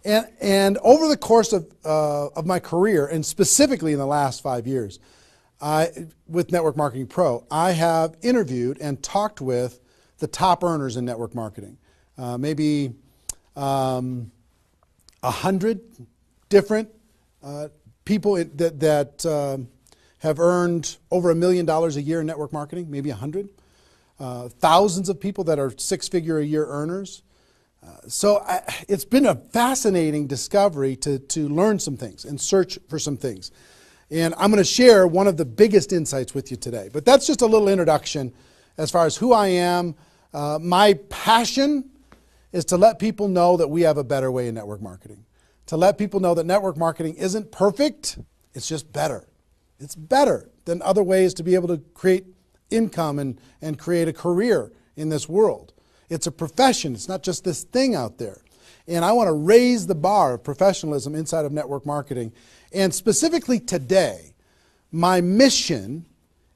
And over the course of my career, and specifically in the last 5 years, with Network Marketing Pro, I have interviewed and talked with the top earners in network marketing. Maybe 100 different people that have earned over $1 million a year in network marketing, maybe 100. Thousands of people that are six-figure a year earners. So it's been a fascinating discovery to learn some things and search for some things. And I'm going to share one of the biggest insights with you today. But that's just a little introduction as far as who I am. My passion is to let people know that we have a better way in network marketing. To let people know that network marketing isn't perfect, it's just better. It's better than other ways to be able to create income and create a career in this world. It's a profession. It's not just this thing out there. And I want to raise the bar of professionalism inside of network marketing. And specifically today, my mission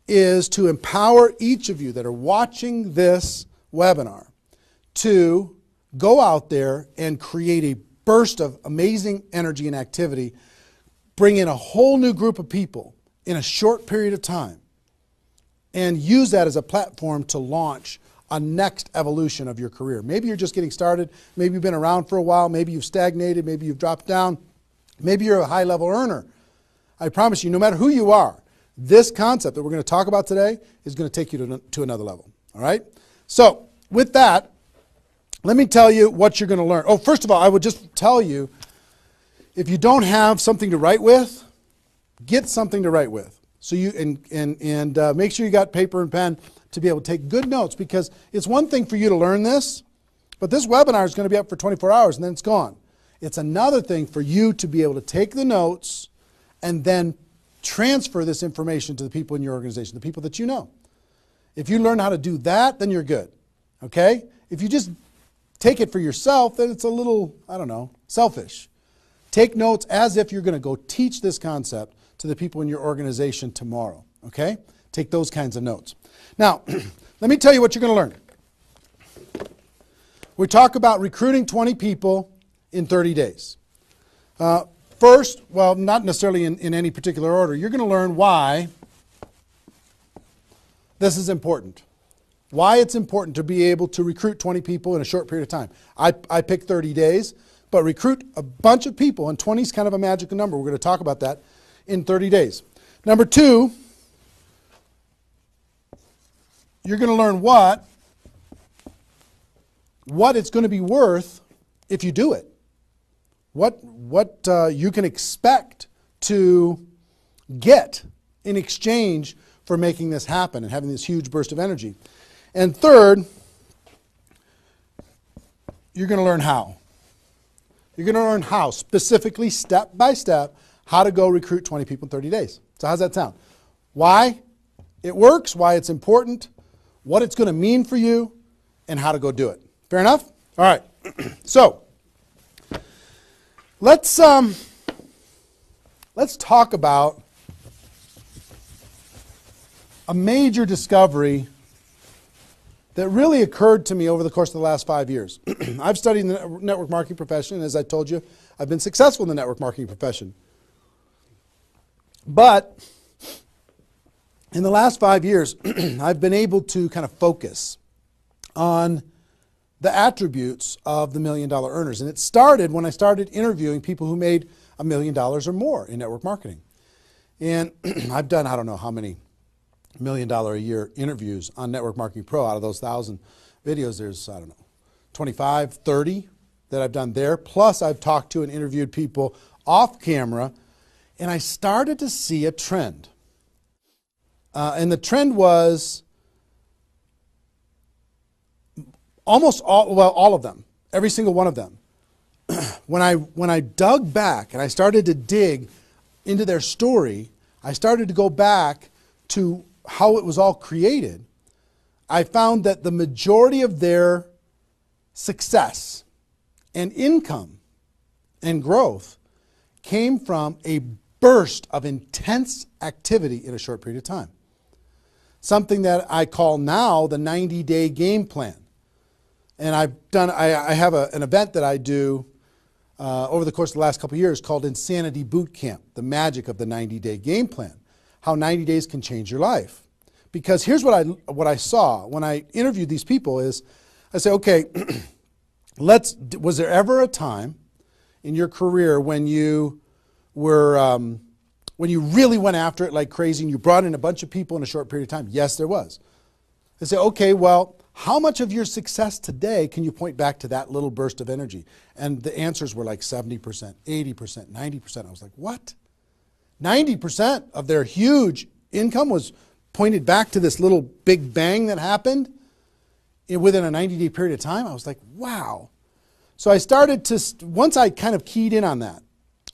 is to empower each of you that are watching this webinar to go out there and create a burst of amazing energy and activity, bring in a whole new group of people in a short period of time, and use that as a platform to launch a next evolution of your career. Maybe you're just getting started. Maybe you've been around for a while. Maybe you've stagnated. Maybe you've dropped down. Maybe you're a high-level earner. I promise you, no matter who you are, this concept that we're going to talk about today is going to take you to another level. All right? So with that, let me tell you what you're going to learn. Oh, first of all, I would just tell you, if you don't have something to write with, get something to write with. So you and make sure you got paper and pen to be able to take good notes, because it's one thing for you to learn this, but this webinar is going to be up for 24 hours and then it's gone. It's another thing for you to be able to take the notes and then transfer this information to the people in your organization, the people that you know. If you learn how to do that, then you're good. Okay? If you just take it for yourself, then it's a little, I don't know, selfish. Take notes as if you're going to go teach this concept to the people in your organization tomorrow. Okay? Take those kinds of notes. Now, let me tell you what you're going to learn. We talk about recruiting 20 people in 30 days. First, well, not necessarily in any particular order, you're going to learn why this is important. Why it's important to be able to recruit 20 people in a short period of time. I picked 30 days, but recruit a bunch of people, and 20 is kind of a magical number. We're going to talk about that in 30 days. Number two, you're going to learn what it's going to be worth if you do it. What you can expect to get in exchange for making this happen and having this huge burst of energy. And third, you're going to learn how. You're going to learn how, specifically, step by step, how to go recruit 20 people in 30 days. So how's that sound? Why it works, why it's important, what it's going to mean for you, and how to go do it. Fair enough? All right. So let's talk about a major discovery that really occurred to me over the course of the last 5 years. I've studied the network marketing profession, and as I told you, I've been successful in the network marketing profession. But in the last 5 years, I've been able to kind of focus on the attributes of the $1 million earners. And it started when I started interviewing people who made $1 million or more in network marketing. And I've done, I don't know how many $1 million a year interviews on Network Marketing Pro. Out of those 1,000 videos, there's, I don't know, 25, 30 that I've done there. Plus, I've talked to and interviewed people off camera, and I started to see a trend. And the trend was almost all of them, every single one of them. When I dug back and I started to dig into their story, I started to go back to how it was all created. I found that the majority of their success and income and growth came from a burst of intense activity in a short period of time. Something that I call now the 90-day game plan. And I have an event that I do over the course of the last couple of years called Insanity Boot Camp, the magic of the 90-day game plan, how 90 days can change your life. Because here's what I saw when I interviewed these people is, I say, okay, was there ever a time in your career when you were, when you really went after it like crazy and you brought in a bunch of people in a short period of time? Yes, there was. I say, okay, well, how much of your success today can you point back to that little burst of energy? And the answers were like 70%, 80%, 90%. I was like, what? 90% of their huge income was pointed back to this little big bang that happened within a 90-day period of time. I was like, wow. So I started to, once I kind of keyed in on that,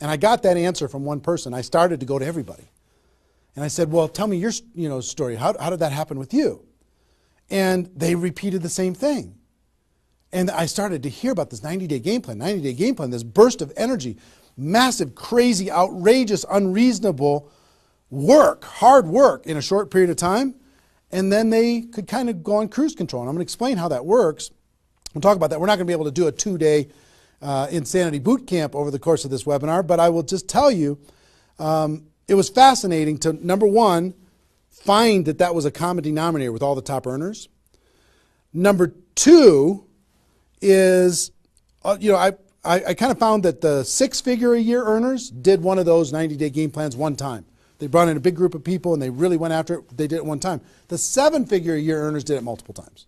and I got that answer from one person, I started to go to everybody. And I said, well, tell me your story. How did that happen with you? And they repeated the same thing. And I started to hear about this 90-day game plan, this burst of energy, massive, crazy, outrageous, unreasonable work, hard work in a short period of time. And then they could kind of go on cruise control. And I'm going to explain how that works. We'll talk about that. We're not going to be able to do a 2-day Insanity Boot Camp over the course of this webinar, but I will just tell you, it was fascinating to, number one, find that was a common denominator with all the top earners. Number two is, I kind of found that the 6-figure-a-year earners did one of those 90-day game plans one time. They brought in a big group of people and they really went after it. They did it one time. The 7-figure-a-year earners did it multiple times.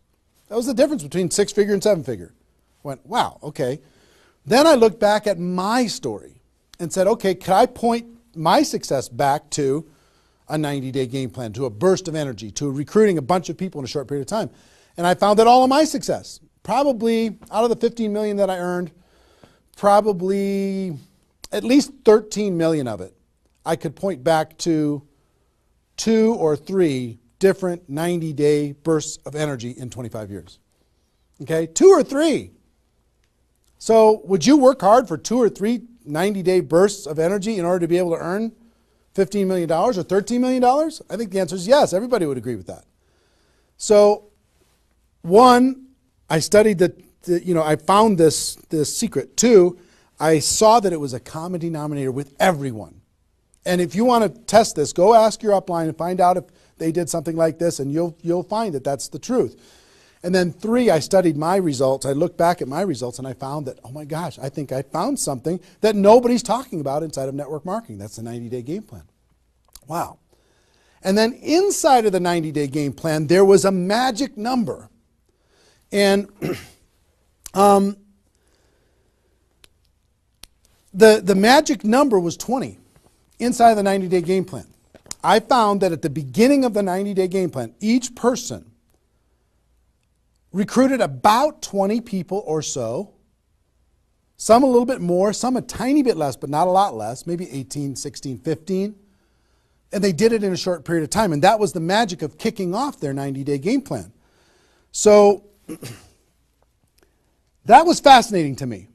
That was the difference between 6-figure and 7-figure. Went, wow, okay. Then I looked back at my story and said, okay, could I point my success back to a 90-day game plan, to a burst of energy, to recruiting a bunch of people in a short period of time? And I found that all of my success, probably out of the 15 million that I earned, probably at least 13 million of it, I could point back to 2 or 3 different 90-day bursts of energy in 25 years. Okay, 2 or 3. So would you work hard for 2 or 3 90-day bursts of energy in order to be able to earn $15 million or $13 million? I think the answer is yes. Everybody would agree with that. So one, I studied I found this secret. 2, I saw that it was a common denominator with everyone. And if you want to test this, go ask your upline and find out if they did something like this, and you'll find that that's the truth. And then 3, I studied my results. I looked back at my results and I found that, oh my gosh, I think I found something that nobody's talking about inside of network marketing. That's the 90-day game plan. Wow. And then inside of the 90-day game plan, there was a magic number. And the magic number was 20 inside of the 90-day game plan. I found that at the beginning of the 90-day game plan, each person recruited about 20 people or so, some a little bit more, some a tiny bit less, but not a lot less, maybe 18, 16, 15. And they did it in a short period of time. And that was the magic of kicking off their 90-day game plan. So that was fascinating to me.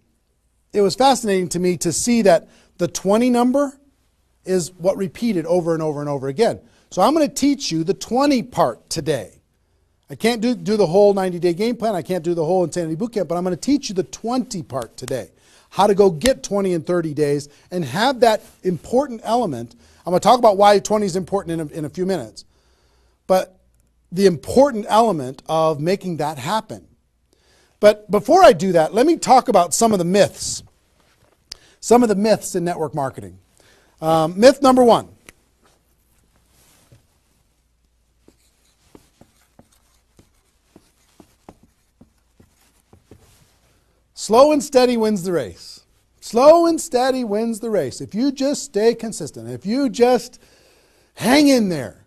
It was fascinating to me to see that the 20 number is what repeated over and over and over again. So I'm going to teach you the 20 part today. I can't do the whole 90-day game plan. I can't do the whole Insanity Bootcamp, but I'm going to teach you the 20 part today. How to go get 20 in 30 days and have that important element. I'm going to talk about why 20 is important in a few minutes. But the important element of making that happen. But before I do that, let me talk about some of the myths. Some of the myths in network marketing. Myth number 1. Slow and steady wins the race. Slow and steady wins the race. If you just stay consistent, if you just hang in there,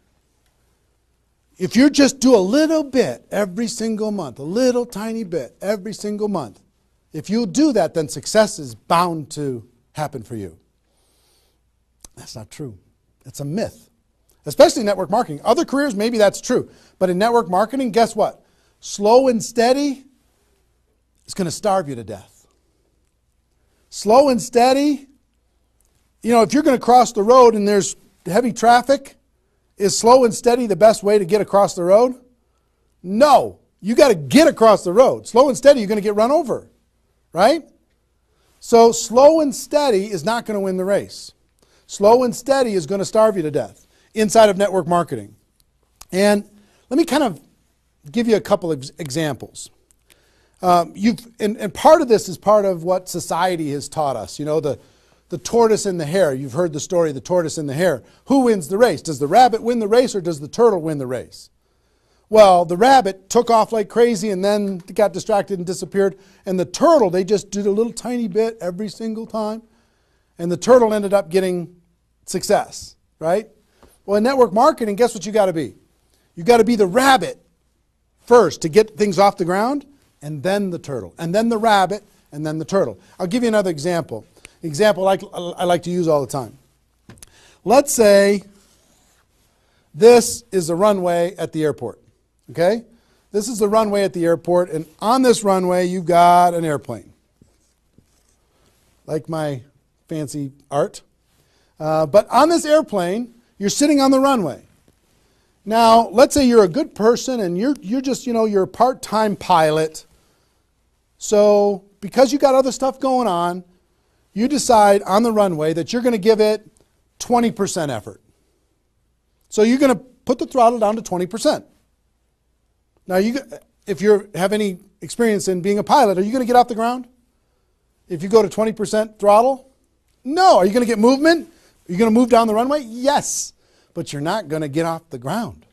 if you just do a little bit every single month, a little tiny bit every single month, if you do that, then success is bound to happen for you. That's not true. It's a myth, especially in network marketing. Other careers, maybe that's true. But in network marketing, guess what? Slow and steady is going to starve you to death. Slow and steady, if you're going to cross the road and there's heavy traffic, is slow and steady the best way to get across the road? No. You got to get across the road. Slow and steady, you're going to get run over, right? So slow and steady is not going to win the race. Slow and steady is going to starve you to death inside of network marketing. And let me kind of give you a couple of examples. And part of this is part of what society has taught us. You know, the tortoise and the hare. You've heard the story of the tortoise and the hare. Who wins the race? Does the rabbit win the race or does the turtle win the race? Well, the rabbit took off like crazy and then got distracted and disappeared. And the turtle, they just did a little tiny bit every single time. And the turtle ended up getting success, right? Well, in network marketing, guess what you got to be? You got to be the rabbit first to get things off the ground, and then the turtle, and then the rabbit, and then the turtle. I'll give you another example. Example I like to use all the time. Let's say this is the runway at the airport, okay? This is the runway at the airport, and on this runway you've got an airplane. Like my fancy art. But on this airplane, you're sitting on the runway. Now, let's say you're a good person and you're just, you're a part-time pilot. So because you got other stuff going on, you decide on the runway that you're going to give it 20% effort. So you're going to put the throttle down to 20%. Now, if you have any experience in being a pilot, are you going to get off the ground? If you go to 20% throttle? No. Are you going to get movement? Are you going to move down the runway? Yes. But you're not going to get off the ground.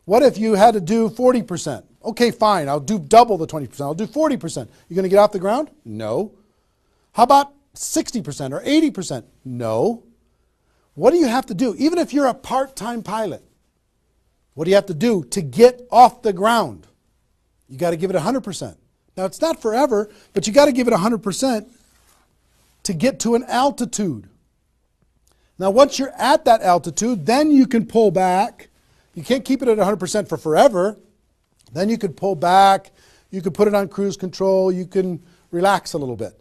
What if you had to do 40%? Okay, fine, I'll do double the 20%. I'll do 40%. You going to get off the ground? No. How about 60% or 80%? No. What do you have to do? Even if you're a part-time pilot, what do you have to do to get off the ground? You got to give it 100%. Now, it's not forever, but you got to give it 100% to get to an altitude. Now, once you're at that altitude, then you can pull back. You can't keep it at 100% for forever. Then you could pull back. You could put it on cruise control. You can relax a little bit.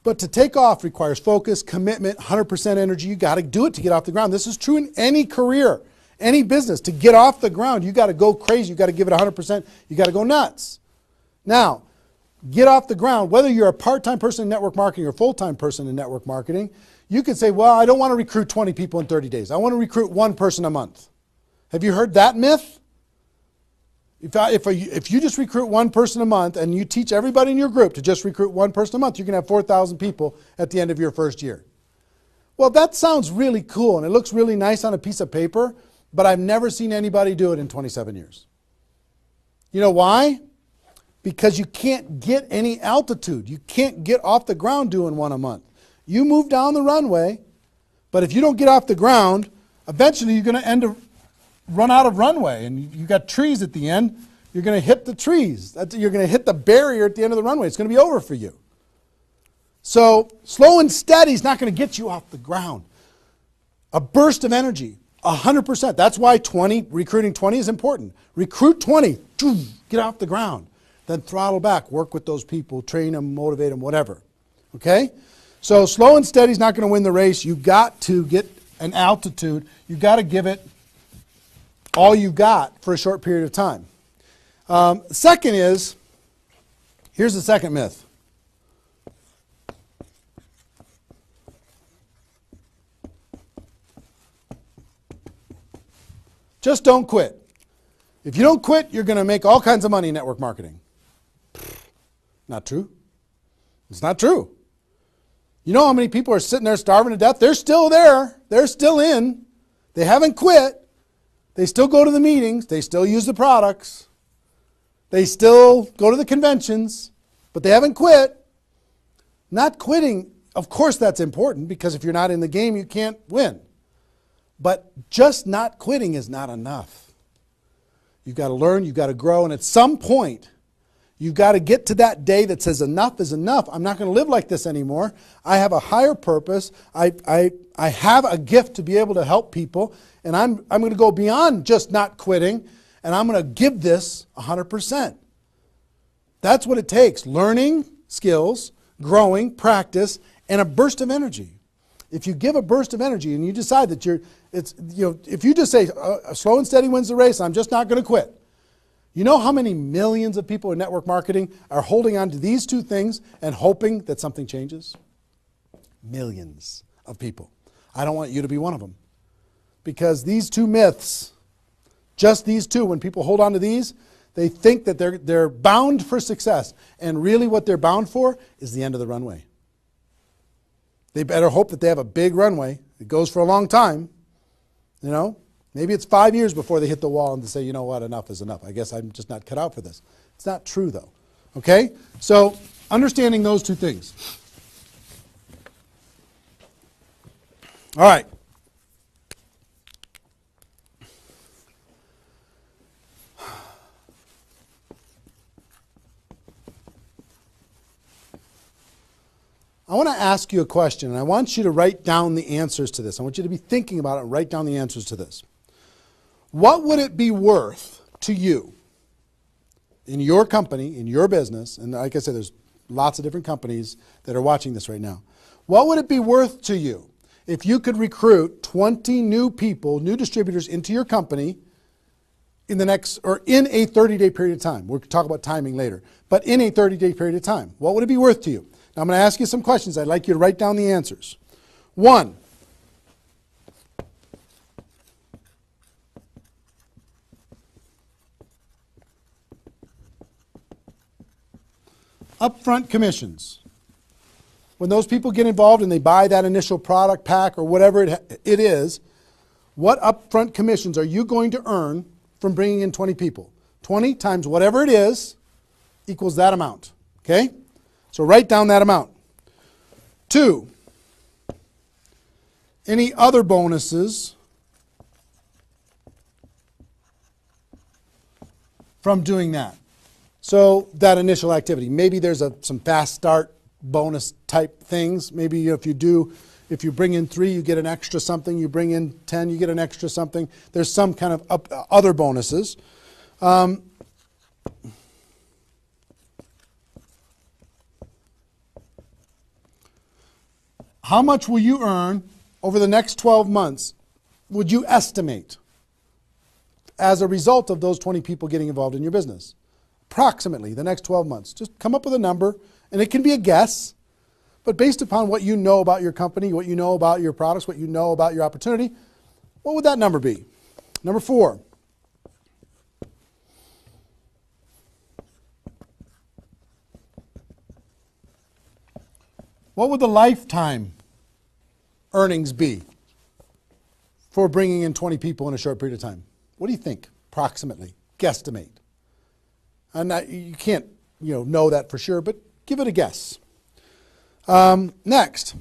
But to take off requires focus, commitment, 100% energy. You got to do it to get off the ground. This is true in any career, any business. To get off the ground, you got to go crazy. You got to give it 100%. You got to go nuts. Now, get off the ground. Whether you're a part-time person in network marketing or a full-time person in network marketing, you could say, well, I don't want to recruit 20 people in 30 days. I want to recruit one person a month. Have you heard that myth? If you just recruit one person a month and you teach everybody in your group to just recruit one person a month, you're going to have 4,000 people at the end of your first year. Well, that sounds really cool and it looks really nice on a piece of paper, but I've never seen anybody do it in 27 years. You know why? Because you can't get any altitude. You can't get off the ground doing one a month. You move down the runway, but if you don't get off the ground, eventually you're going to run out of runway, and you got trees at the end. You're going to hit the trees. You're going to hit the barrier at the end of the runway. It's going to be over for you. So slow and steady is not going to get you off the ground. A burst of energy, 100%. That's why recruiting 20 is important. Recruit 20, get off the ground. Then throttle back, work with those people, train them, motivate them, whatever. Okay? So slow and steady is not going to win the race. You've got to get an altitude. You've got to give it all you've got for a short period of time. Second is, here's the second myth. Just don't quit. If you don't quit, you're going to make all kinds of money in network marketing. Not true. It's not true. You know how many people are sitting there starving to death? They're still there. They're still in. They haven't quit. They still go to the meetings. They still use the products. They still go to the conventions, but they haven't quit. Not quitting, of course that's important, because if you're not in the game, you can't win. But just not quitting is not enough. You've got to learn, you've got to grow, and at some point, you've got to get to that day that says enough is enough. I'm not going to live like this anymore. I have a higher purpose. I have a gift to be able to help people, and I'm going to go beyond just not quitting, and I'm going to give this 100%. That's what it takes. Learning skills, growing, practice, and a burst of energy. If you give a burst of energy and you decide that if you just say slow and steady wins the race, I'm just not going to quit. You know how many millions of people in network marketing are holding on to these two things and hoping that something changes? Millions of people. I don't want you to be one of them. Because these two myths, just these two, when people hold on to these, they think that they're bound for success. And really what they're bound for is the end of the runway. They better hope that they have a big runway. It goes for a long time. You know, maybe it's 5 years before they hit the wall and they say, you know what, enough is enough. I guess I'm just not cut out for this. It's not true though. Okay? So understanding those two things. All right. I want to ask you a question, and I want you to write down the answers to this. I want you to be thinking about it and write down the answers to this. What would it be worth to you in your company, in your business, and like I said, there's lots of different companies that are watching this right now. What would it be worth to you if you could recruit 20 new people, new distributors into your company in the next, or in a 30-day period of time? We'll talk about timing later, but in a 30-day period of time. What would it be worth to you? Now, I'm going to ask you some questions. I'd like you to write down the answers. 1, upfront commissions. When those people get involved and they buy that initial product pack or whatever it is, what upfront commissions are you going to earn from bringing in 20 people? 20 times whatever it is equals that amount. Okay? So write down that amount. 2, any other bonuses from doing that? So that initial activity. Maybe there's some fast start bonus type things. Maybe if you bring in 3, you get an extra something. You bring in 10, you get an extra something. There's some kind of other bonuses. How much will you earn over the next 12 months, would you estimate, as a result of those 20 people getting involved in your business? Approximately the next 12 months. Just come up with a number, and it can be a guess, but based upon what you know about your company, what you know about your products, what you know about your opportunity, what would that number be? Number 4. What would the lifetime earnings be for bringing in 20 people in a short period of time? What do you think, approximately, guesstimate? And you can't, know that for sure, but give it a guess. Next,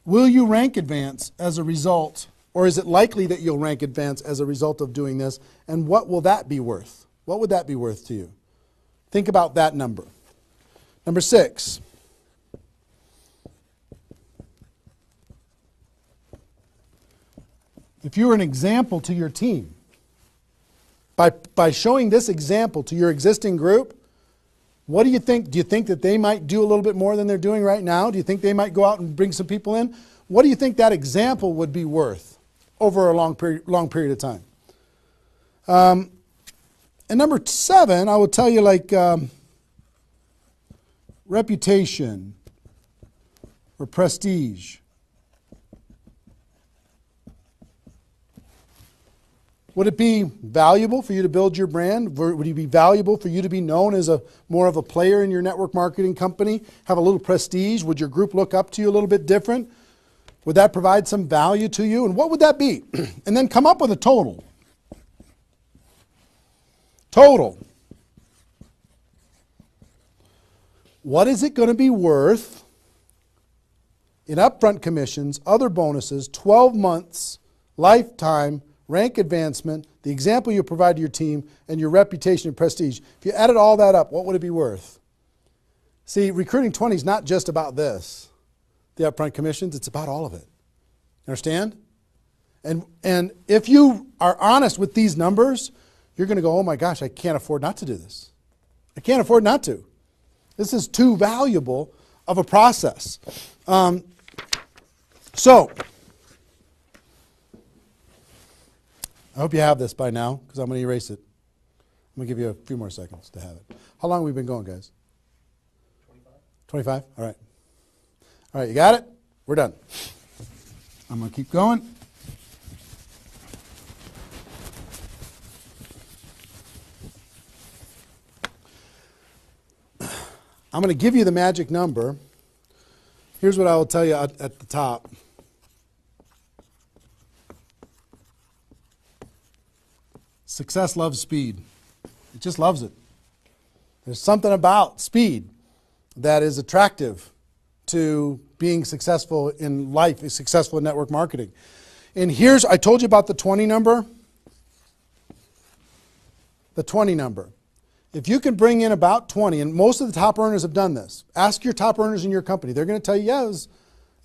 will you rank advance as a result, or is it likely that you'll rank advance as a result of doing this? And what will that be worth? What would that be worth to you? Think about that number. Number 6. If you were an example to your team, by showing this example to your existing group, what do you think? Do you think that they might do a little bit more than they're doing right now? Do you think they might go out and bring some people in? What do you think that example would be worth over a long period of time? And number 7, I will tell you, reputation or prestige. Would it be valuable for you to build your brand? Would it be valuable for you to be known as more of a player in your network marketing company? Have a little prestige? Would your group look up to you a little bit different? Would that provide some value to you? And what would that be? And then come up with a total. Total. What is it going to be worth in upfront commissions, other bonuses, 12 months, lifetime, rank advancement, the example you provide to your team, and your reputation and prestige? If you added all that up, what would it be worth? See, recruiting 20 is not just about this, the upfront commissions, it's about all of it. Understand? And if you are honest with these numbers, you're going to go, oh my gosh, I can't afford not to do this. I can't afford not to. This is too valuable of a process. So, I hope you have this by now because I'm going to erase it. I'm going to give you a few more seconds to have it. How long have we been going, guys? 25? All right. All right, you got it? We're done. I'm going to keep going. I'm going to give you the magic number. Here's what I will tell you at the top. Success loves speed. It just loves it. There's something about speed that is attractive to being successful in life, successful in network marketing. And here's, I told you about the 20 number. The 20 number. If you can bring in about 20, and most of the top earners have done this. Ask your top earners in your company. They're going to tell you, yes.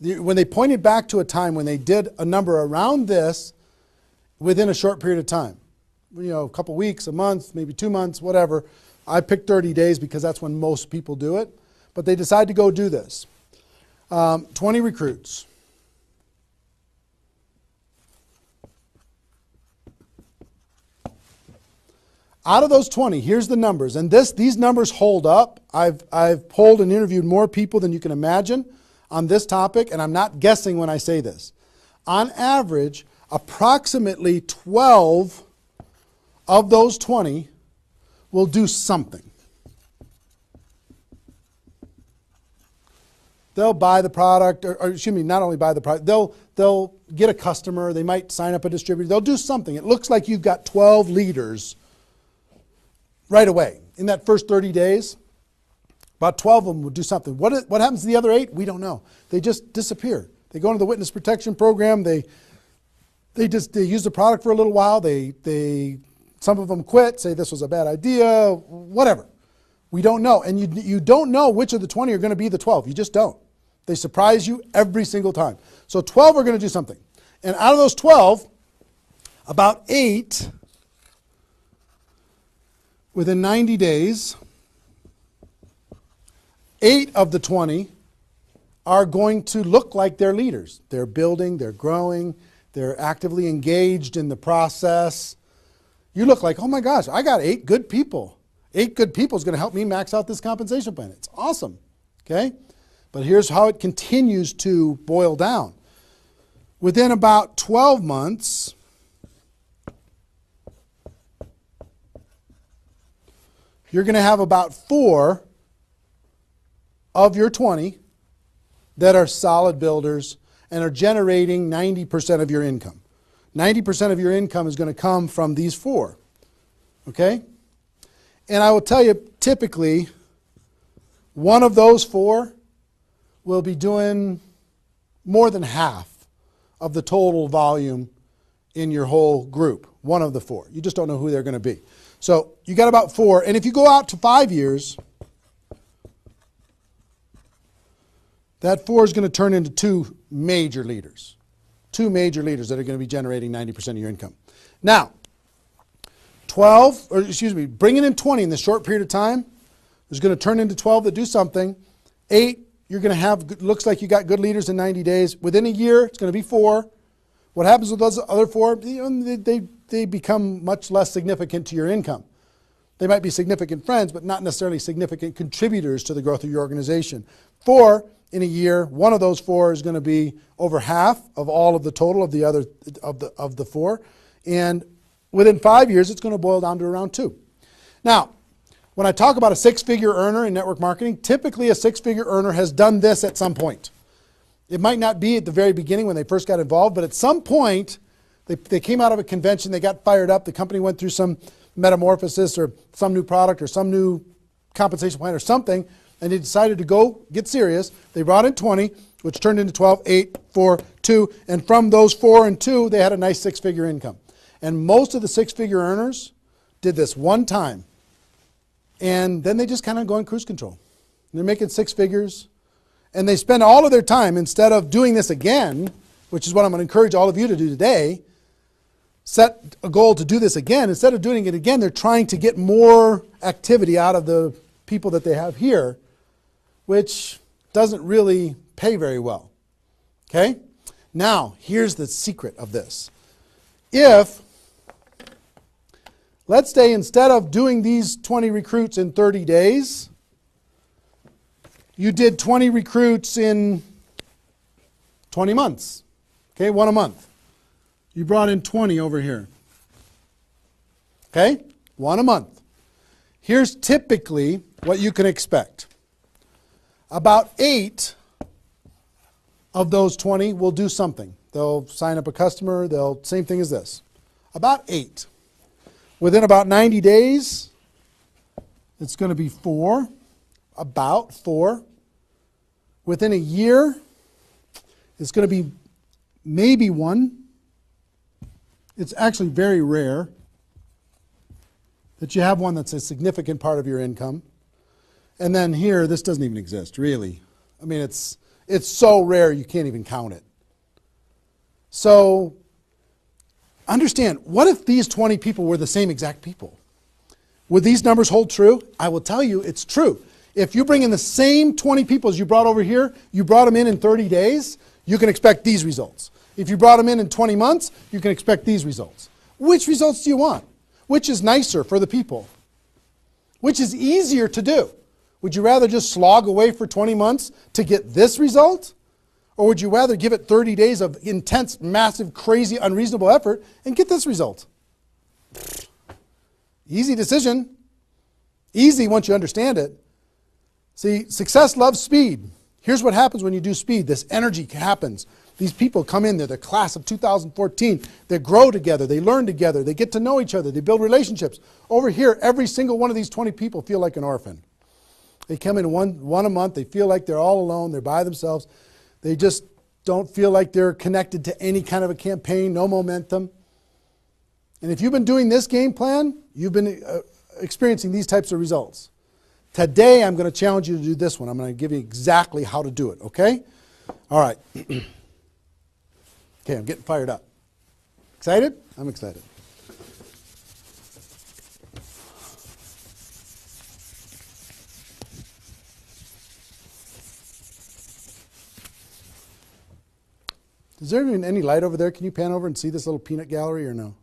When they pointed back to a time when they did a number around this within a short period of time. You know, a couple weeks, a month, maybe 2 months, whatever. I picked 30 days because that's when most people do it. But they decide to go do this. 20 recruits. Out of those 20, here's the numbers. And these numbers hold up. I've polled and interviewed more people than you can imagine on this topic, and I'm not guessing when I say this. On average, approximately 12 of those 20 will do something. They'll buy the product, or excuse me, not only buy the product, they'll get a customer, they might sign up a distributor, they'll do something. It looks like you've got 12 leaders right away. In that first 30 days, about 12 of them will do something. What happens to the other 8? We don't know. They just disappear. They go into the witness protection program, they use the product for a little while, some of them quit, say this was a bad idea, whatever. We don't know. And you don't know which of the 20 are going to be the 12. You just don't. They surprise you every single time. So 12 are going to do something. And out of those 12, about 8, within 90 days, 8 of the 20 are going to look like they're leaders. They're building, they're growing, they're actively engaged in the process. You look like, oh my gosh, I got 8 good people. 8 good people is going to help me max out this compensation plan. It's awesome, okay? But here's how it continues to boil down. Within about 12 months, you're going to have about 4 of your 20 that are solid builders and are generating 90% of your income. 90% of your income is going to come from these 4, okay? And I will tell you, typically, one of those 4 will be doing more than half of the total volume in your whole group. One of the 4. You just don't know who they're going to be. So you got about 4. And if you go out to 5 years, that 4 is going to turn into 2 major leaders. 2 major leaders that are going to be generating 90% of your income. Now, bringing in 20 in this short period of time is going to turn into 12 that do something. 8, you're going to have, looks like you got good leaders in 90 days. Within a year, it's going to be 4. What happens with those other 4? They become much less significant to your income. They might be significant friends, but not necessarily significant contributors to the growth of your organization. 4 in a year, one of those 4 is going to be over half of all of the total of the other of the 4, and within 5 years, it's going to boil down to around 2. Now, when I talk about a 6-figure earner in network marketing, typically a 6-figure earner has done this at some point. It might not be at the very beginning when they first got involved, but at some point, they came out of a convention, they got fired up, the company went through some metamorphosis or some new product or some new compensation plan or something, and they decided to go get serious. They brought in 20, which turned into 12, 8, 4, 2, and from those 4 and 2, they had a nice 6-figure income. And most of the 6-figure earners did this one time, and then they just kind of go in cruise control. And they're making 6 figures, and they spend all of their time, instead of doing this again, which is what I'm going to encourage all of you to do today, set a goal to do this again. Instead of doing it again, they're trying to get more activity out of the people that they have here, which doesn't really pay very well. Okay? Now, here's the secret of this. If let's say instead of doing these 20 recruits in 30 days, you did 20 recruits in 20 months. Okay, one a month. You brought in 20 over here. Okay, one a month. Here's typically what you can expect. About 8 of those 20 will do something. They'll sign up a customer, same thing as this. About 8. Within about 90 days, it's going to be 4. About 4. Within a year, it's going to be maybe 1. It's actually very rare that you have one that's a significant part of your income. And then here, this doesn't even exist, really. I mean, it's so rare you can't even count it. So understand, what if these 20 people were the same exact people? Would these numbers hold true? I will tell you it's true. If you bring in the same 20 people as you brought over here, you brought them in 30 days, you can expect these results. If you brought them in 20 months, you can expect these results. Which results do you want? Which is nicer for the people? Which is easier to do? Would you rather just slog away for 20 months to get this result? Or would you rather give it 30 days of intense, massive, crazy, unreasonable effort and get this result? Easy decision. Easy once you understand it. See, success loves speed. Here's what happens when you do speed. This energy happens. These people come in, they're the class of 2014. They grow together, they learn together, they get to know each other, they build relationships. Over here, every single one of these 20 people feel like an orphan. They come in one a month, they feel like they're all alone, they're by themselves. They just don't feel like they're connected to any kind of a campaign, no momentum. And if you've been doing this game plan, you've been experiencing these types of results. Today, I'm going to challenge you to do this one. I'm going to give you exactly how to do it, okay? All right. Okay, I'm getting fired up. Excited? I'm excited. Is there even any light over there? Can you pan over and see this little peanut gallery or no?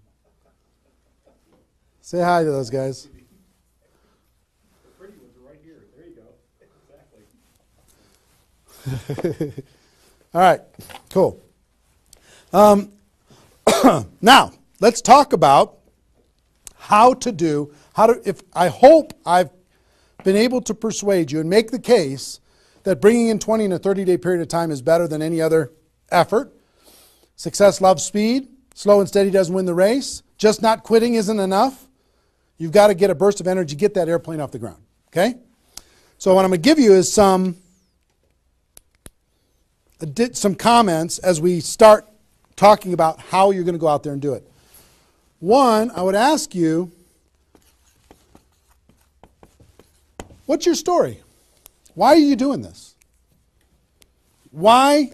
Say hi to those guys. The pretty ones are right here. There you go. Exactly. All right, cool. Now, let's talk about I hope I've been able to persuade you and make the case that bringing in 20 in a 30-day period of time is better than any other effort. Success loves speed. Slow and steady doesn't win the race. Just not quitting isn't enough. You've got to get a burst of energy, get that airplane off the ground. Okay? So what I'm going to give you is some comments as we start talking about how you're going to go out there and do it. One, I would ask you, what's your story? Why are you doing this? Why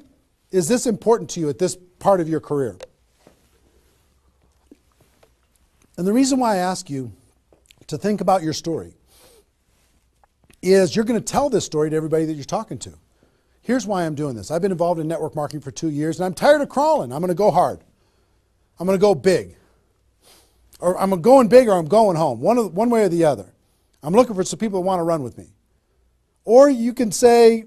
is this important to you at this part of your career? And the reason why I ask you to think about your story is you're going to tell this story to everybody that you're talking to. Here's why I'm doing this. I've been involved in network marketing for 2 years, and I'm tired of crawling. I'm going to go hard. I'm going to go big. Or I'm going big or I'm going home, one way or the other. I'm looking for some people that want to run with me. Or you can say,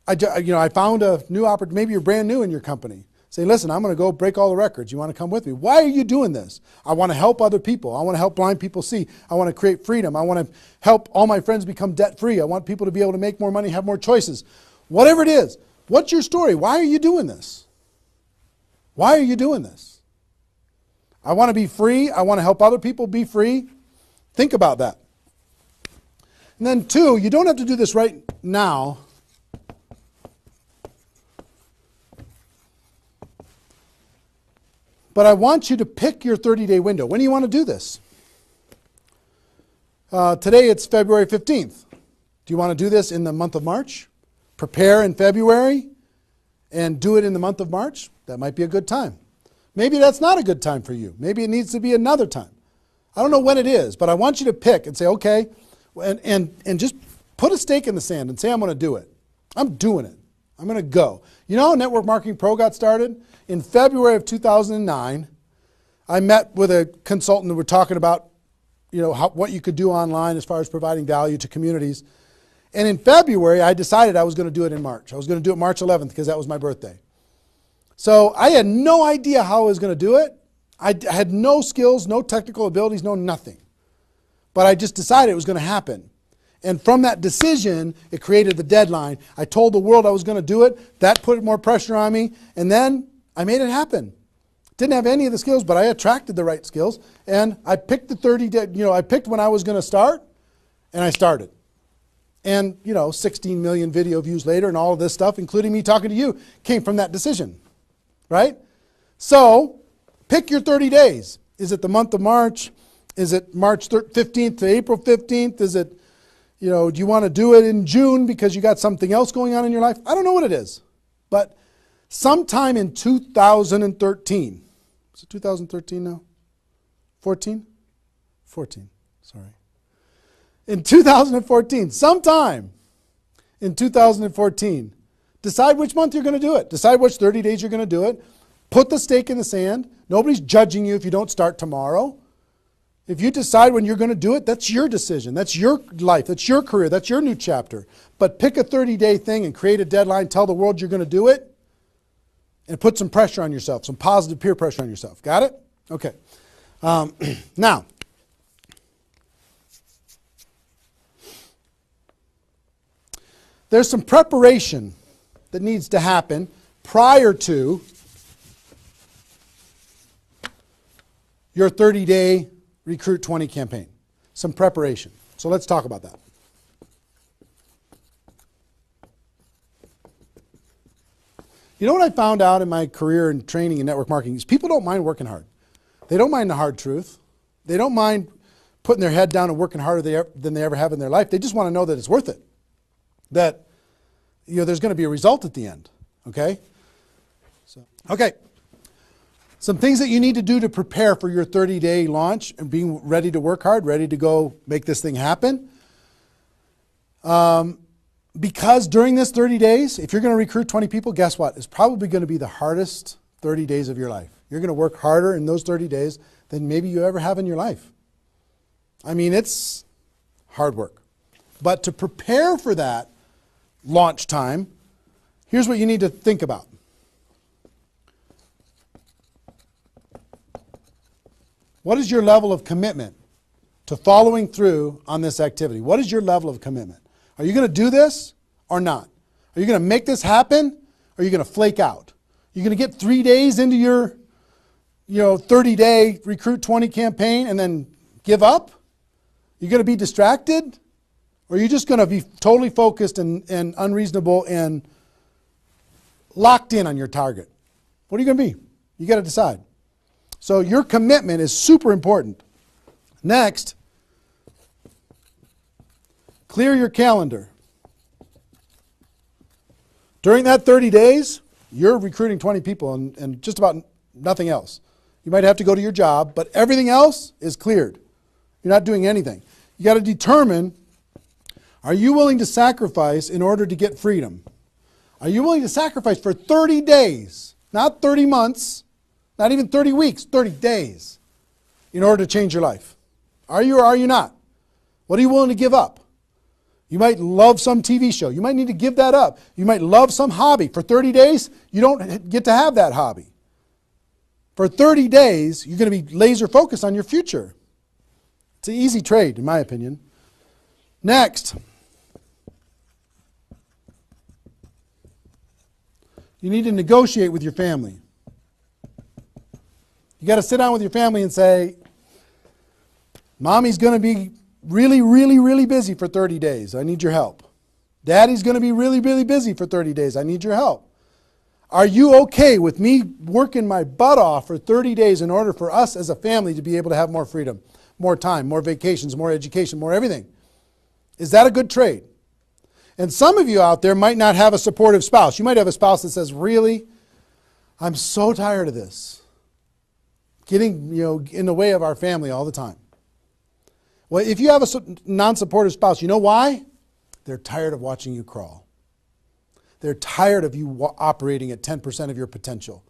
I found a new opportunity. Maybe you're brand new in your company. Say, listen, I'm going to go break all the records. You want to come with me? Why are you doing this? I want to help other people. I want to help blind people see. I want to create freedom. I want to help all my friends become debt-free. I want people to be able to make more money, have more choices. Whatever it is, what's your story? Why are you doing this? Why are you doing this? I want to be free. I want to help other people be free. Think about that. And then 2, you don't have to do this right now. But I want you to pick your 30-day window. When do you want to do this? Today it's February 15th. Do you want to do this in the month of March? Prepare in February and do it in the month of March? That might be a good time. Maybe that's not a good time for you. Maybe it needs to be another time. I don't know when it is, but I want you to pick and say, okay, and just put a stake in the sand and say, I'm going to do it. I'm doing it. I'm going to go. You know how Network Marketing Pro got started? In February of 2009, I met with a consultant and we're talking about what you could do online as far as providing value to communities. And in February, I decided I was going to do it in March. I was going to do it March 11th because that was my birthday. So I had no idea how I was going to do it. I had no skills, no technical abilities, no nothing. But I just decided it was going to happen. And from that decision, it created the deadline. I told the world I was going to do it. That put more pressure on me. And then I made it happen. Didn't have any of the skills, but I attracted the right skills. And I picked the 30 day, I picked when I was going to start, and I started. And, 16 million video views later and all of this stuff, including me talking to you, came from that decision, right? So pick your 30 days. Is it the month of March? Is it March 15th to April 15th? Is it, do you want to do it in June because you got something else going on in your life? I don't know what it is. But sometime in 2013, is it 2013 now? 14? 14, sorry. In 2014, sometime in 2014, decide which month you're going to do it. Decide which 30 days you're going to do it. Put the stake in the sand. Nobody's judging you if you don't start tomorrow. If you decide when you're going to do it, that's your decision. That's your life. That's your career. That's your new chapter. But pick a 30-day thing and create a deadline. Tell the world you're going to do it. And put some pressure on yourself, some positive peer pressure on yourself. Got it? Okay. Now, there's some preparation that needs to happen prior to your 30-day Recruit 20 campaign. Some preparation. So let's talk about that. You know what I found out in my career in training and network marketing is people don't mind working hard. They don't mind the hard truth. They don't mind putting their head down and working harder than they ever have in their life. They just want to know that it's worth it. That there's going to be a result at the end. Okay? Okay. Some things that you need to do to prepare for your 30-day launch and being ready to work hard, ready to go make this thing happen. Because during this 30 days, if you're going to recruit 20 people, guess what? It's probably going to be the hardest 30 days of your life. You're going to work harder in those 30 days than maybe you ever have in your life. I mean, it's hard work. But to prepare for that launch time, here's what you need to think about. What is your level of commitment to following through on this activity? What is your level of commitment? Are you going to do this or not? Are you going to make this happen or are you going to flake out? Are you going to get 3 days into your 30-day Recruit 20 campaign and then give up? You're going to be distracted? Or are you just going to be totally focused and unreasonable and locked in on your target? What are you going to be? You got to decide. So your commitment is super important. Next, clear your calendar. During that 30 days, you're recruiting 20 people and just about nothing else. You might have to go to your job, but everything else is cleared. You're not doing anything. You got to determine, are you willing to sacrifice in order to get freedom? Are you willing to sacrifice for 30 days, not 30 months, not even 30 weeks, 30 days, in order to change your life? Are you or are you not? What are you willing to give up? You might love some TV show. You might need to give that up. You might love some hobby. For 30 days, you don't get to have that hobby. For 30 days, you're going to be laser focused on your future. It's an easy trade, in my opinion. Next, you need to negotiate with your family. You got to sit down with your family and say, Mommy's going to be really, really, really busy for 30 days. I need your help. Daddy's going to be really, really busy for 30 days. I need your help. Are you okay with me working my butt off for 30 days in order for us as a family to be able to have more freedom, more time, more vacations, more education, more everything? Is that a good trade? And some of you out there might not have a supportive spouse. You might have a spouse that says, really, I'm so tired of this. Getting in the way of our family all the time. Well, if you have a non-supportive spouse, you know why? They're tired of watching you crawl. They're tired of you operating at 10% of your potential.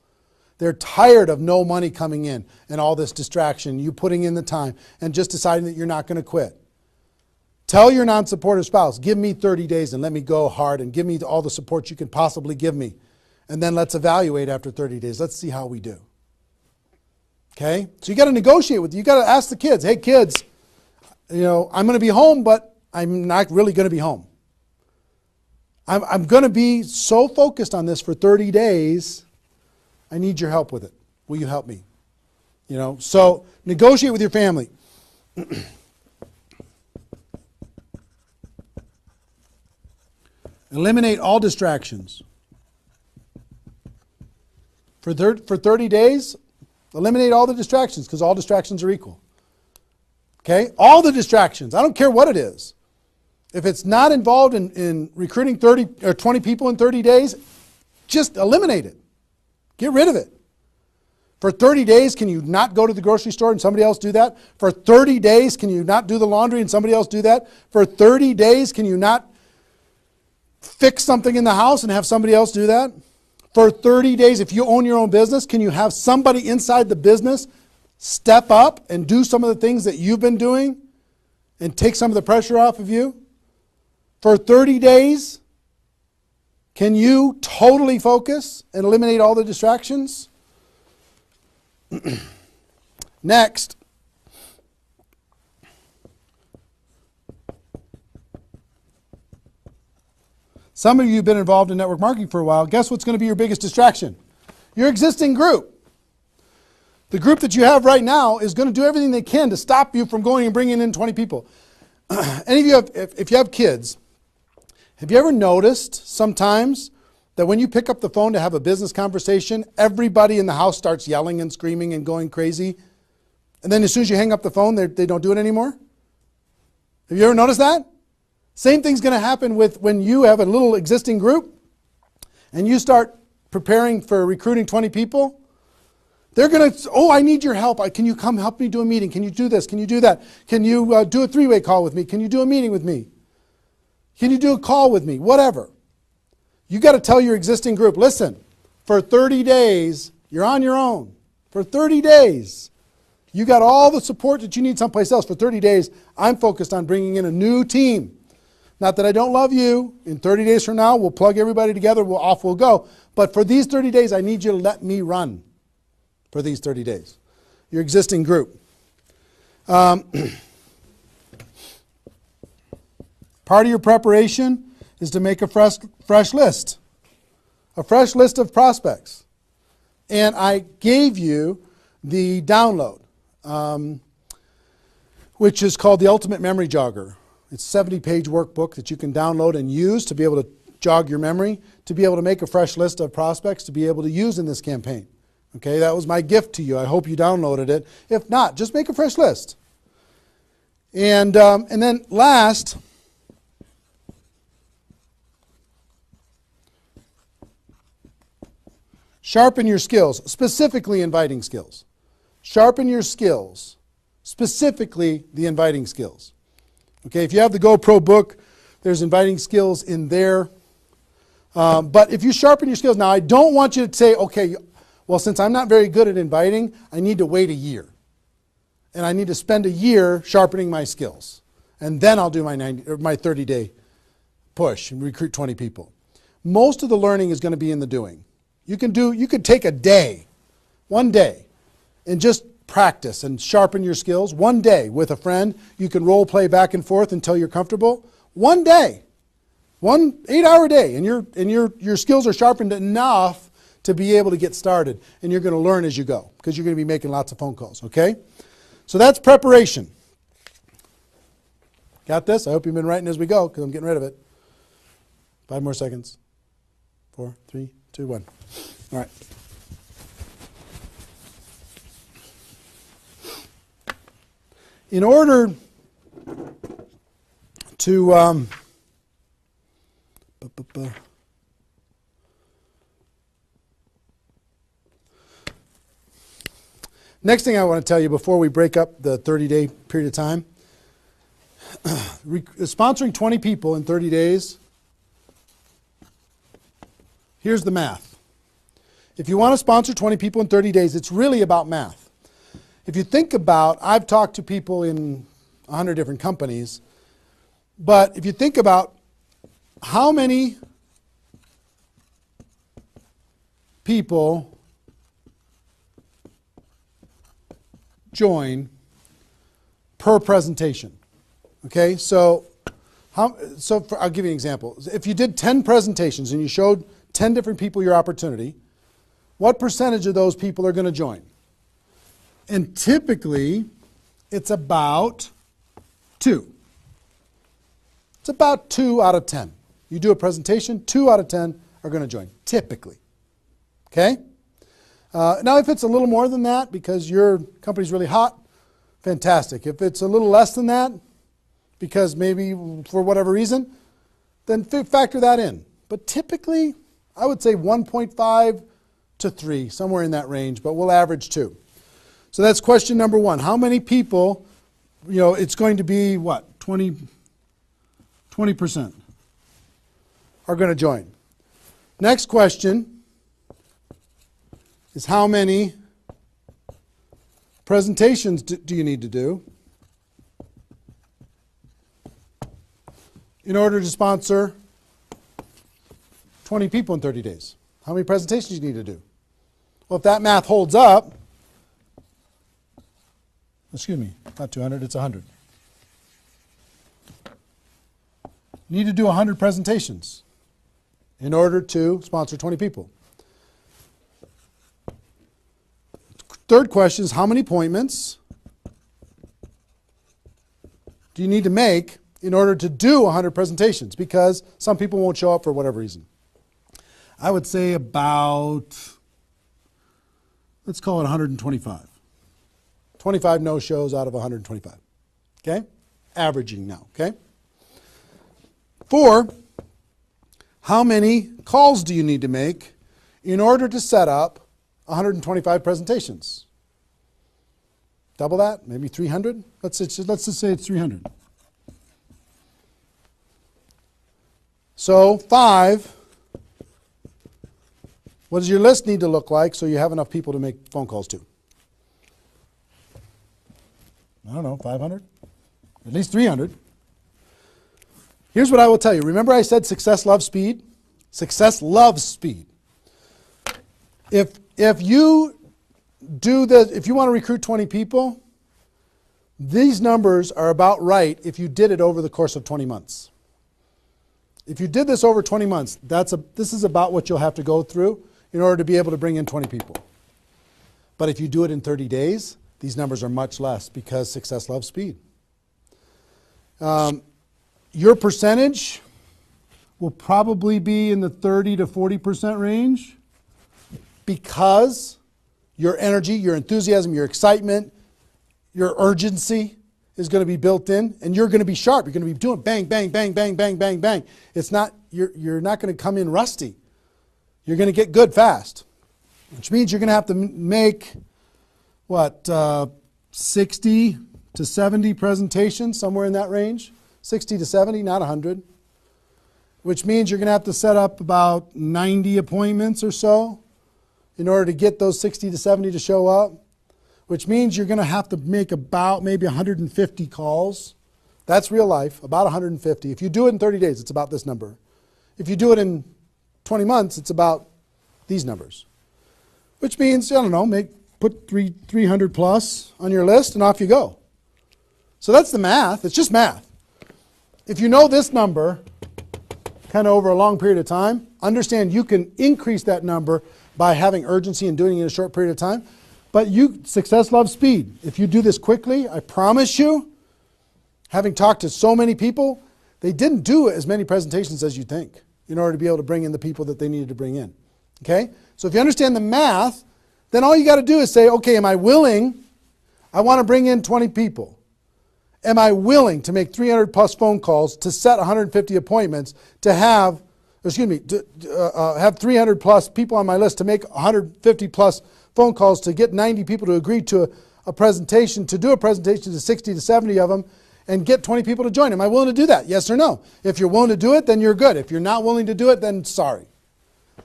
They're tired of no money coming in and all this distraction, you putting in the time and just deciding that you're not going to quit. Tell your non-supportive spouse, give me 30 days and let me go hard and give me all the support you can possibly give me. And then let's evaluate after 30 days. Let's see how we do. Okay? So you got to negotiate with, you got to ask the kids, hey kids, I'm going to be home, but I'm not really going to be home. I'm going to be so focused on this for 30 days. I need your help with it. Will you help me? So negotiate with your family. Eliminate all distractions. For 30 days, eliminate all the distractions because all distractions are equal. Okay? All the distractions. I don't care what it is. If it's not involved in recruiting 30 or 20 people in 30 days, just eliminate it. Get rid of it. For 30 days, can you not go to the grocery store and somebody else do that? For 30 days, can you not do the laundry and somebody else do that? For 30 days, can you not fix something in the house and have somebody else do that? For 30 days, if you own your own business, can you have somebody inside the business step up and do some of the things that you've been doing and take some of the pressure off of you? For 30 days, can you totally focus and eliminate all the distractions? Next, some of you have been involved in network marketing for a while. Guess what's going to be your biggest distraction? Your existing group. The group that you have right now is going to do everything they can to stop you from going and bringing in 20 people. Any of you have, if you have kids, have you ever noticed sometimes that when you pick up the phone to have a business conversation, everybody in the house starts yelling and screaming and going crazy? And then as soon as you hang up the phone, they don't do it anymore? Have you ever noticed that? Same thing's going to happen with when you have a little existing group and you start preparing for recruiting 20 people. They're going to, oh, I need your help. Can you come help me do a meeting? Can you do this? Can you do that? Can you do a three-way call with me? Can you do a meeting with me? Can you do a call with me? Whatever. You got to tell your existing group, listen, for 30 days, you're on your own. For 30 days, you got all the support that you need someplace else. For 30 days, I'm focused on bringing in a new team. Not that I don't love you. In 30 days from now, we'll plug everybody together, off we'll go. But for these 30 days, I need you to let me run for these 30 days. Your existing group. Part of your preparation is to make a fresh list. A fresh list of prospects. And I gave you the download, which is called the Ultimate Memory Jogger. It's a 70-page workbook that you can download and use to be able to jog your memory, to be able to make a fresh list of prospects to be able to use in this campaign. Okay, that was my gift to you. I hope you downloaded it. If not, just make a fresh list. And then last, sharpen your skills, specifically inviting skills. Sharpen your skills, specifically the inviting skills. Okay, if you have the GoPro book, there's inviting skills in there. But if you sharpen your skills, now I don't want you to say, okay, well, since I'm not very good at inviting, I need to wait a year. And I need to spend a year sharpening my skills. And then I'll do my 30-day push and recruit 20 people. Most of the learning is going to be in the doing. You could take a day, one day, and just practice and sharpen your skills. One day with a friend, you can role play back and forth until you're comfortable. One day, 1 8-hour day, and your skills are sharpened enough to be able to get started. And you're going to learn as you go because you're going to be making lots of phone calls, okay? So that's preparation. Got this? I hope you've been writing as we go because I'm getting rid of it. 5 more seconds. 4, 3, 2, 1. All right. In order to next thing I want to tell you before we break up the 30-day period of time, sponsoring 20 people in 30 days, here's the math. If you want to sponsor 20 people in 30 days, it's really about math. If you think about, I've talked to people in 100 different companies, but if you think about how many people join per presentation. Okay, so I'll give you an example. If you did 10 presentations and you showed 10 different people your opportunity, what percentage of those people are going to join? And typically, it's about 2. It's about 2 out of 10. You do a presentation, 2 out of 10 are going to join, typically. Okay? Now, if it's a little more than that because your company's really hot, fantastic. If it's a little less than that, because maybe for whatever reason, then factor that in. But typically, I would say 1.5 to 3, somewhere in that range, but we'll average 2. So that's question number 1. How many people, it's going to be what, 20% are going to join. Next question is how many presentations do you need to do in order to sponsor 20 people in 30 days? How many presentations do you need to do? Well, if that math holds up, excuse me, not 200, it's 100. You need to do 100 presentations in order to sponsor 20 people. Third question is how many appointments do you need to make in order to do 100 presentations? Because some people won't show up for whatever reason. I would say about, let's call it 125. 25 no-shows out of 125. Okay? Averaging now, okay? 4, how many calls do you need to make in order to set up 125 presentations? Double that, maybe 300? Let's just say it's 300. So 5, what does your list need to look like so you have enough people to make phone calls to? I don't know, 500? At least 300. Here's what I will tell you. Remember I said success loves speed? Success loves speed. If you want to recruit 20 people, these numbers are about right if you did it over the course of 20 months. If you did this over 20 months, this is about what you'll have to go through in order to be able to bring in 20 people. But if you do it in 30 days, these numbers are much less because success loves speed. Your percentage will probably be in the 30 to 40% range because your energy, your enthusiasm, your excitement, your urgency is going to be built in, and you're going to be sharp. You're going to be doing bang, bang, bang, bang, bang, bang, bang. You're not going to come in rusty. You're going to get good fast, which means you're going to have to make, 60 to 70 presentations, somewhere in that range. 60 to 70, not 100. Which means you're going to have to set up about 90 appointments or so in order to get those 60 to 70 to show up. Which means you're going to have to make about maybe 150 calls. That's real life, about 150. If you do it in 30 days, it's about this number. If you do it in 20 months, it's about these numbers. Which means, I don't know, put 300 plus on your list and off you go. So that's the math. It's just math. If you know this number kind of over a long period of time, understand you can increase that number by having urgency and doing it in a short period of time. But success loves speed. If you do this quickly, I promise you, having talked to so many people, they didn't do as many presentations as you think in order to be able to bring in the people that they needed to bring in. Okay? So if you understand the math, then all you got to do is say, okay, am I willing? I want to bring in 20 people. Am I willing to make 300 plus phone calls to set 150 appointments to have 300 plus people on my list to make 150 plus phone calls to get 90 people to agree to a presentation, to do a presentation to 60 to 70 of them and get 20 people to join? Am I willing to do that? Yes or no? If you're willing to do it, then you're good. If you're not willing to do it, then sorry.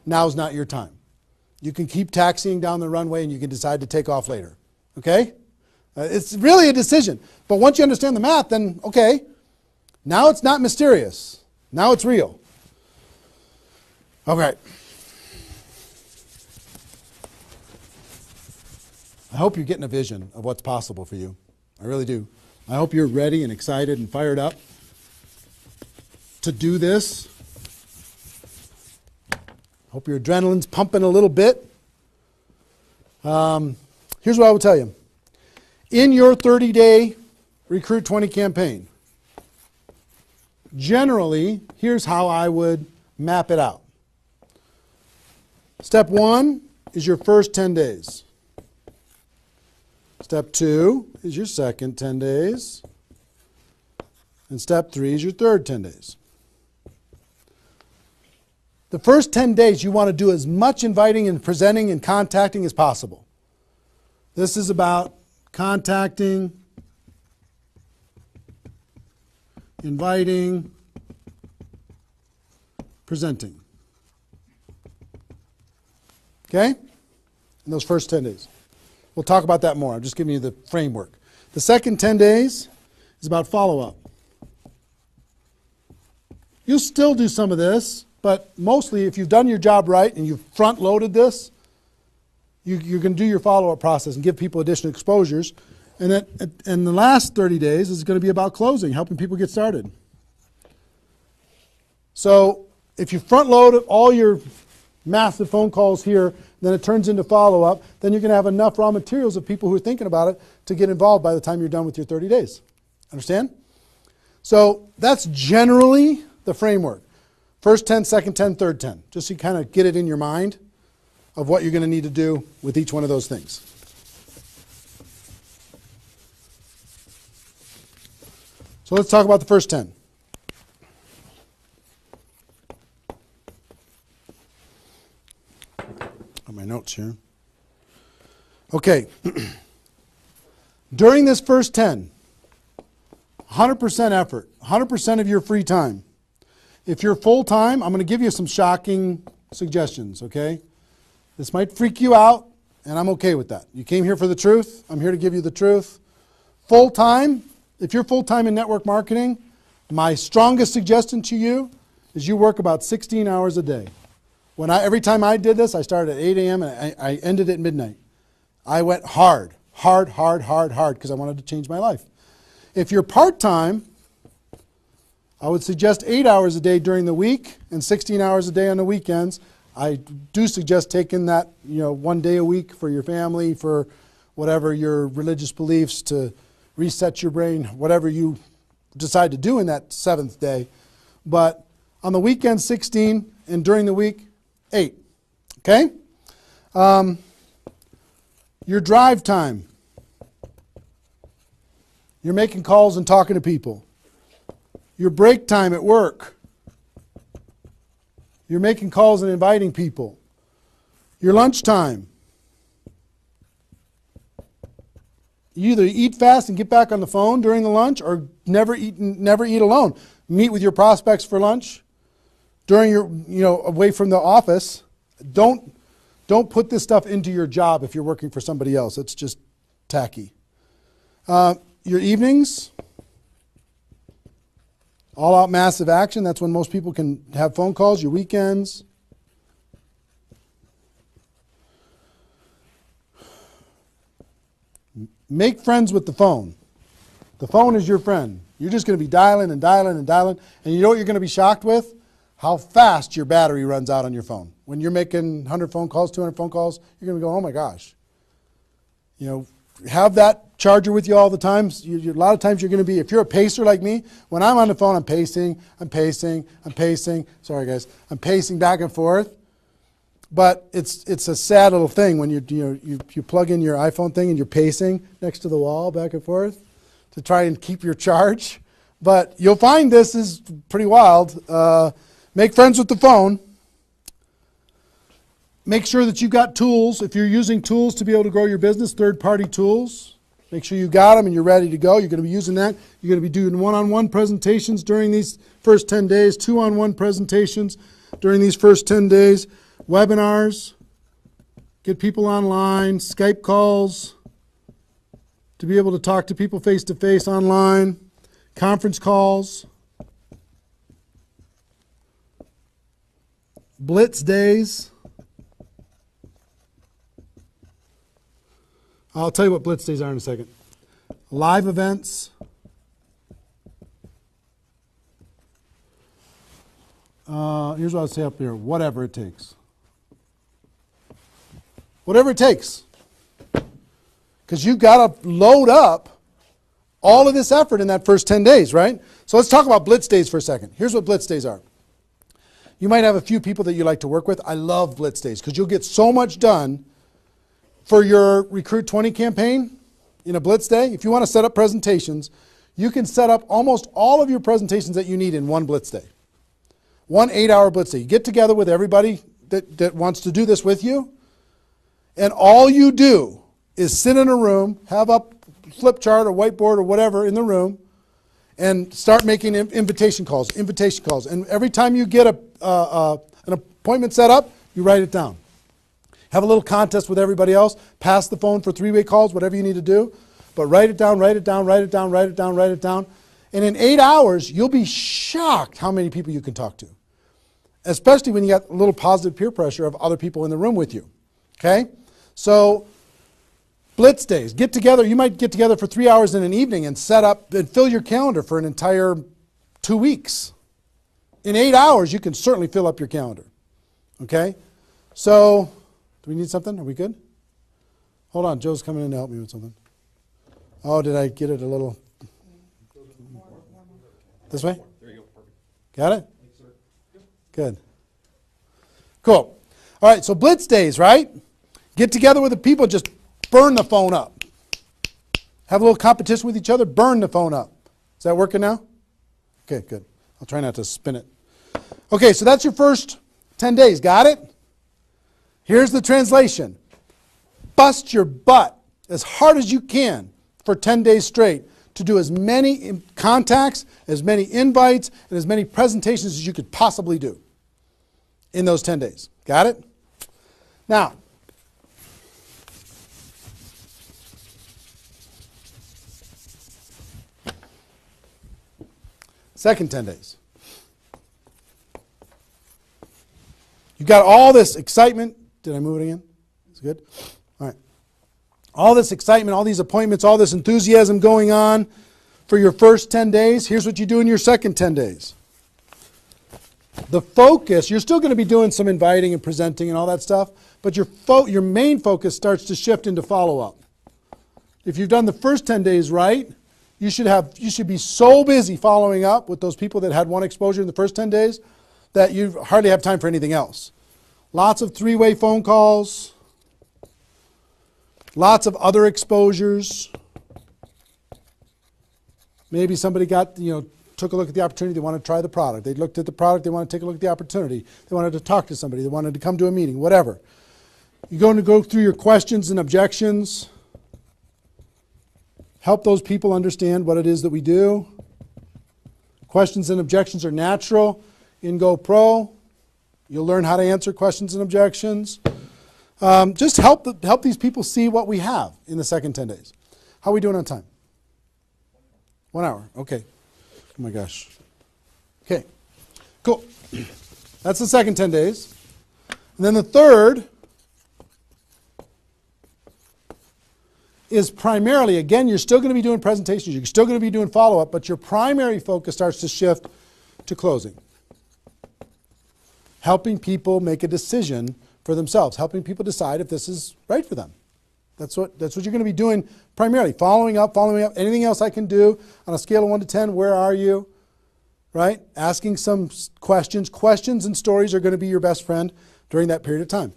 Now's not your time. You can keep taxiing down the runway and you can decide to take off later. Okay? It's really a decision. But once you understand the math, then okay, now it's not mysterious. Now it's real. Okay. I hope you're getting a vision of what's possible for you. I really do. I hope you're ready and excited and fired up to do this. Hope your adrenaline's pumping a little bit. Here's what I will tell you. In your 30-day Recruit 20 campaign, generally, here's how I would map it out. Step 1 is your first 10 days. Step 2 is your second 10 days. And step 3 is your third 10 days. The first 10 days, you want to do as much inviting and presenting and contacting as possible. This is about contacting, inviting, presenting. Okay? In those first 10 days. We'll talk about that more. I'm just giving you the framework. The second 10 days is about follow-up. You'll still do some of this, but mostly if you've done your job right and you've front-loaded this, you're going to do your follow-up process and give people additional exposures. And then the last 30 days is going to be about closing, helping people get started. So if you front-load all your massive phone calls here, then it turns into follow-up, then you're going to have enough raw materials of people who are thinking about it to get involved by the time you're done with your 30 days. Understand? So that's generally the framework. First 10, second 10, third 10. Just so you kind of get it in your mind of what you're going to need to do with each one of those things. So let's talk about the first 10. My notes here. Okay. During this first 10, 100% effort, 100% of your free time. If you're full-time, I'm going to give you some shocking suggestions, okay? This might freak you out, and I'm okay with that. You came here for the truth. I'm here to give you the truth. Full-time, if you're full-time in network marketing, my strongest suggestion to you is you work about 16 hours a day. Every time I did this, I started at 8 a.m. and I ended at midnight. I went hard, because I wanted to change my life. If you're part-time, I would suggest 8 hours a day during the week and 16 hours a day on the weekends. I do suggest taking that, 1 day a week for your family, for whatever your religious beliefs, to reset your brain, whatever you decide to do in that 7th day. But on the weekend, 16, and during the week, 8. Okay? Your drive time. You're making calls and talking to people. Your break time at work. You're making calls and inviting people. Your lunch time. You either eat fast and get back on the phone during the lunch, or never eat alone. Meet with your prospects for lunch. During your, away from the office. Don't put this stuff into your job if you're working for somebody else. It's just tacky. Your evenings, all out massive action. That's when most people can have phone calls. Your weekends. Make friends with the phone. The phone is your friend. You're just going to be dialing and dialing and dialing. And you know what you're going to be shocked with? How fast your battery runs out on your phone. When you're making 100 phone calls, 200 phone calls, you're going to go, oh my gosh. Have that charger with you all the time. A lot of times you're going to be, if you're a pacer like me, when I'm on the phone, I'm pacing. Sorry guys. I'm pacing back and forth. But it's a sad little thing when you plug in your iPhone thing and you're pacing next to the wall back and forth to try and keep your charge. But you'll find this is pretty wild. Make friends with the phone. Make sure that you've got tools. If you're using tools to be able to grow your business, third-party tools, make sure you got them and you're ready to go. You're going to be using that. You're going to be doing one-on-one presentations during these first 10 days, two-on-one presentations during these first 10 days, webinars. get people online, Skype calls, to be able to talk to people face-to-face online, conference calls, blitz days. I'll tell you what blitz days are in a second. Live events. Here's what I'll say up here. Whatever it takes. Whatever it takes. Because you've got to load up all of this effort in that first 10 days, right? So let's talk about blitz days for a second. Here's what blitz days are. You might have a few people that you like to work with. I love blitz days because you'll get so much done for your Recruit 20 campaign in a blitz day. If you want to set up presentations, you can set up almost all of your presentations that you need in one blitz day. One 8-hour blitz day. You get together with everybody that wants to do this with you, and all you do is sit in a room, have a flip chart or whiteboard or whatever in the room, and start making invitation calls. And every time you get an appointment set up, you write it down. Have a little contest with everybody else. Pass the phone for 3-way calls, whatever you need to do. But write it down, write it down, write it down, write it down, write it down. And in 8 hours, you'll be shocked how many people you can talk to. Especially when you got a little positive peer pressure of other people in the room with you. Okay? So, blitz days. Get together. You might get together for 3 hours in an evening and set up and fill your calendar for an entire 2 weeks. In 8 hours, you can certainly fill up your calendar. Okay? So, do we need something? Are we good? Hold on. Joe's coming in to help me with something. Oh, did I get it a little? This way? There you go. Perfect. Got it? Good. Cool. All right, so blitz days, right? Get together with the people, just burn the phone up. Have a little competition with each other, burn the phone up. Is that working now? Okay, good. I'll try not to spin it. Okay, so that's your first 10 days. Got it? Here's the translation. Bust your butt as hard as you can for 10 days straight to do as many contacts, as many invites, and as many presentations as you could possibly do in those 10 days. Got it? Now, second 10 days. You got all this excitement. Did I move it again? It's good? All right. All this excitement, all these appointments, all this enthusiasm going on for your first 10 days. Here's what you do in your second 10 days. The focus, you're still going to be doing some inviting and presenting and all that stuff, but your main focus starts to shift into follow-up. If you've done the first 10 days right, you should be so busy following up with those people that had one exposure in the first 10 days that you hardly have time for anything else. Lots of 3-way phone calls, lots of other exposures. Maybe somebody took a look at the opportunity, they want to try the product. They looked at the product, they want to take a look at the opportunity. They wanted to talk to somebody, they wanted to come to a meeting, whatever. You're going to go through your questions and objections. Help those people understand what it is that we do. Questions and objections are natural in GoPro. You'll learn how to answer questions and objections. Just help these people see what we have in the second 10 days. How are we doing on time? 1 hour. Okay. Oh my gosh. Okay. Cool. That's the second 10 days. And then the third is primarily, again, you're still going to be doing presentations, you're still going to be doing follow-up, but your primary focus starts to shift to closing. Helping people make a decision for themselves, helping people decide if this is right for them. That's what you're going to be doing primarily, following up, anything else I can do on a scale of 1 to 10, where are you? Right? Asking some questions. Questions and stories are going to be your best friend during that period of time.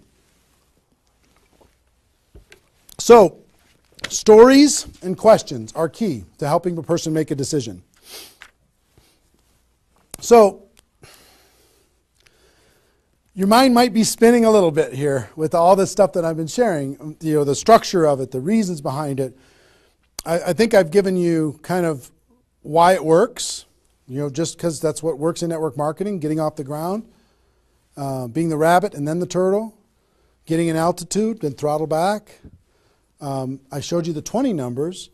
So, stories and questions are key to helping a person make a decision. So, your mind might be spinning a little bit here with all this stuff that I've been sharing, the structure of it, the reasons behind it. I think I've given you kind of why it works, just because that's what works in network marketing, getting off the ground, being the rabbit and then the turtle. getting an altitude, then throttle back. I showed you the 20 numbers.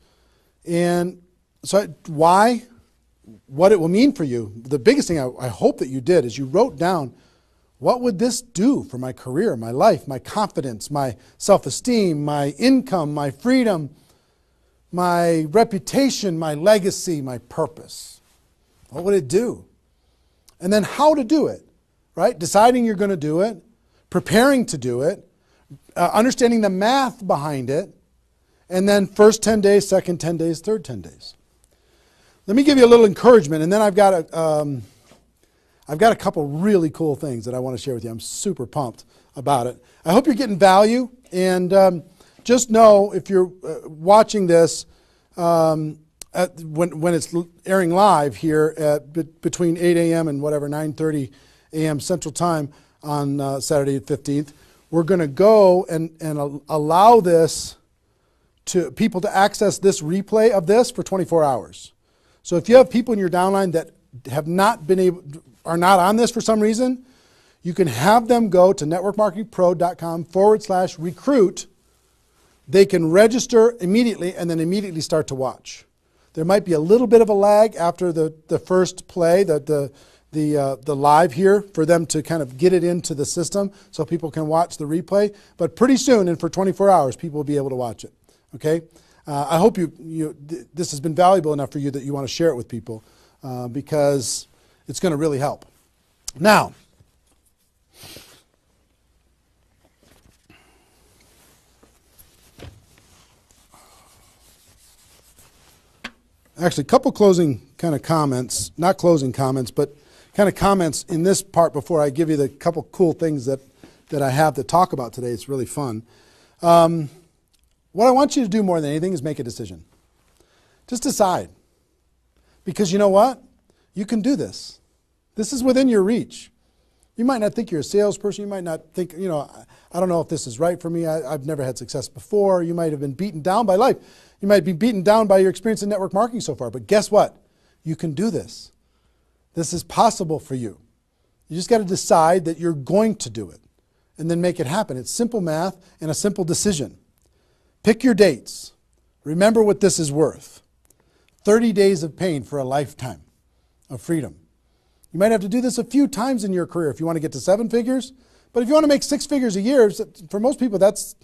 And so why? What it will mean for you. The biggest thing I hope that you did is you wrote down, what would this do for my career, my life, my confidence, my self-esteem, my income, my freedom, my reputation, my legacy, my purpose? What would it do? And then how to do it, right? Deciding you're going to do it, preparing to do it, understanding the math behind it, and then first 10 days, second 10 days, third 10 days. Let me give you a little encouragement, and then I've got a couple really cool things that I want to share with you. I'm super pumped about it. I hope you're getting value, and just know if you're watching this when it's airing live here at between 8 a.m. and whatever 9:30 a.m. Central Time on Saturday the 15th, we're going to go and allow this to people to access this replay of this for 24 hours. So if you have people in your downline that have not been able, are not on this for some reason, you can have them go to networkmarketingpro.com/recruit. They can register immediately and then immediately start to watch. There might be a little bit of a lag after the first play, the live here, for them to kind of get it into the system so people can watch the replay. But pretty soon, and for 24 hours, people will be able to watch it. Okay? I hope this has been valuable enough for you that you want to share it with people because it's going to really help. Now, actually, a couple closing kind of comments, not closing comments, but kind of comments in this part before I give you the couple cool things that I have to talk about today. It's really fun. What I want you to do more than anything is make a decision. Just decide. Because you know what? You can do this. This is within your reach. You might not think you're a salesperson. You might not think, I don't know if this is right for me. I've never had success before. You might have been beaten down by life. You might be beaten down by your experience in network marketing so far. But guess what? You can do this. This is possible for you. You just got to decide that you're going to do it and then make it happen. It's simple math and a simple decision. Pick your dates. Remember what this is worth. 30 days of pain for a lifetime of freedom. You might have to do this a few times in your career if you want to get to 7 figures. But if you want to make 6 figures a year, for most people, that's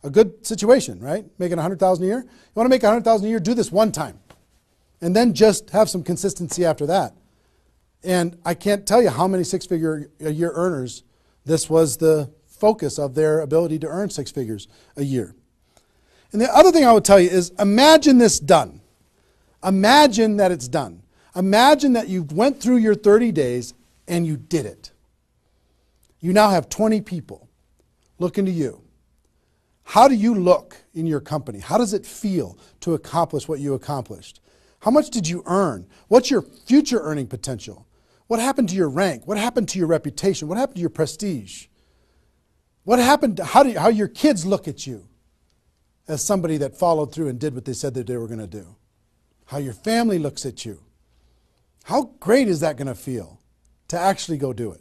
a good situation, right? Making $100,000 a year. You want to make $100,000 a year, do this one time. And then just have some consistency after that. And I can't tell you how many 6-figure a year earners this was the focus of their ability to earn 6 figures a year. And the other thing I would tell you is imagine this done. Imagine that it's done. Imagine that you went through your 30 days and you did it. You now have 20 people looking to you. How do you look in your company? How does it feel to accomplish what you accomplished? How much did you earn? What's your future earning potential? What happened to your rank? What happened to your reputation? What happened to your prestige? What happened to how your kids look at you as somebody that followed through and did what they said that they were going to do? How your family looks at you? How great is that going to feel to actually go do it?